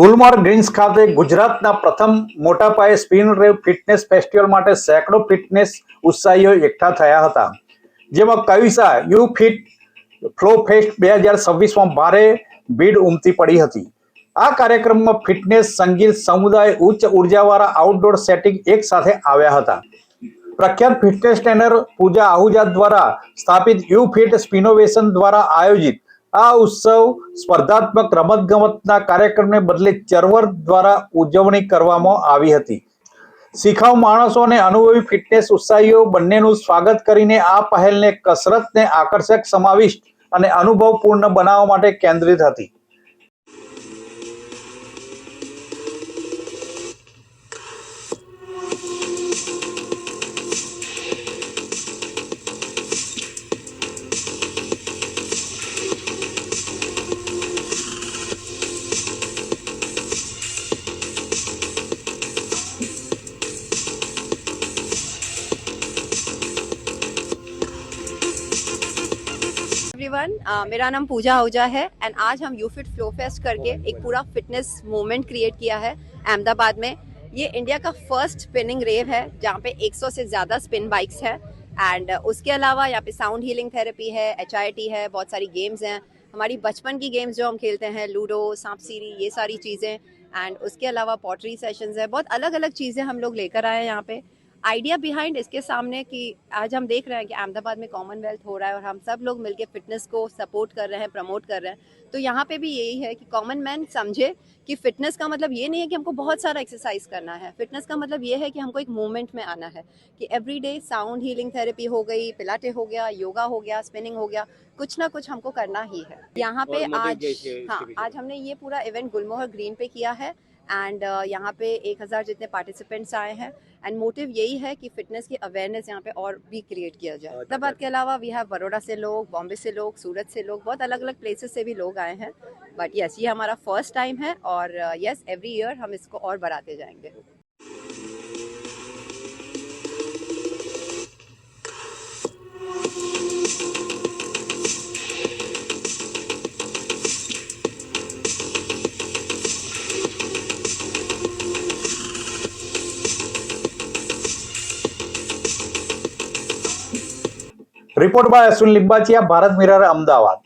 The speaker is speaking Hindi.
ગુલમર્ગ ગ્રીન્સ ખાતે ગુજરાતના પ્રથમ મોટા પાયે સ્પિન રેવ ફિટનેસ ફેસ્ટિવલ માટે સેંકડો ફિટનેસ ઉત્સાહીઓ એકઠા થયા હતા, જેમાં કવિસા યુ ફિટ ફ્લો ફેસ્ટ 2026માં ભારે ભીડ ઉમટી પડી હતી. આ કાર્યક્રમમાં ફિટનેસ, સંગીત, સમુદાય, ઉચ્ચ ઉર્જાવાળા આઉટડોર સેટિંગ એક સાથે આવ્યા હતા. પ્રખ્યાત ફિટનેસ ટ્રેનર પૂજા આહુજા દ્વારા સ્થાપિત યુ ફિટ સ્પિનોવેશન દ્વારા આયોજિત આ ઉત્સવ સ્પર્ધાત્મક રમતગમતના કાર્યક્રમને બદલે ચળવળ દ્વારા ઉજવણી કરવામાં આવી હતી. શિખાઉ માણસો અને અનુભવી ફિટનેસ ઉત્સાહીઓ બંનેનું સ્વાગત કરીને આ પહેલને કસરતને આકર્ષક, સમાવિષ્ટ અને અનુભવપૂર્ણ બનાવવા માટે કેન્દ્રિત હતી. एवरीवन, मेरा नाम पूजा आहूजा है एंड आज हम यूफिट फ्लो फेस्ट करके एक पूरा फिटनेस मूवमेंट क्रिएट किया है अहमदाबाद में. ये इंडिया का फर्स्ट स्पिनिंग रेव है जहाँ पे 100 से ज़्यादा स्पिन बाइक्स है एंड उसके अलावा यहाँ पे साउंड हीलिंग थेरेपी है, HIIT है, बहुत सारी गेम्स हैं. हमारी बचपन की गेम्स जो हम खेलते हैं, लूडो, सांप सीढ़ी, ये सारी चीज़ें एंड उसके अलावा पॉटरी सेशंस है. बहुत अलग अलग चीज़ें हम लोग लेकर आए हैं यहाँ पे. आइडिया बिहाइंड इसके सामने कि आज हम देख रहे हैं कि अहमदाबाद में कॉमनवेल्थ हो रहा है और हम सब लोग मिलके फिटनेस को सपोर्ट कर रहे हैं, प्रमोट कर रहे हैं. तो यहाँ पे भी यही है कि कॉमन मैन समझे कि फिटनेस का मतलब ये नहीं है कि हमको बहुत सारा एक्सरसाइज करना है. फिटनेस का मतलब ये है कि हमको एक मूवमेंट में आना है कि एवरीडे साउंड हीलिंग थेरेपी हो गई, पिलाटे हो गया, योगा हो गया, स्पिनिंग हो गया, कुछ ना कुछ हमको करना ही है. यहाँ पे आज हमने ये पूरा इवेंट गुलमोहर ग्रीन पे किया है एंड यहाँ पे 1000 जितने पार्टिसिपेंट्स आए हैं एंड मोटिव यही है कि फिटनेस की अवेयरनेस यहाँ पे और भी क्रिएट किया जाए. अहमदाबाद के अलावा वी हैव बड़ौदा से लोग, बॉम्बे से लोग, सूरत से लोग, बहुत अलग अलग प्लेसेस से भी लोग आए हैं. बट यस, ये हमारा फर्स्ट टाइम है और यस, एवरी ईयर हम इसको और बढ़ाते जाएंगे. Report by Ashwin Limbachiya, Bharat Mirror, Ahmedabad.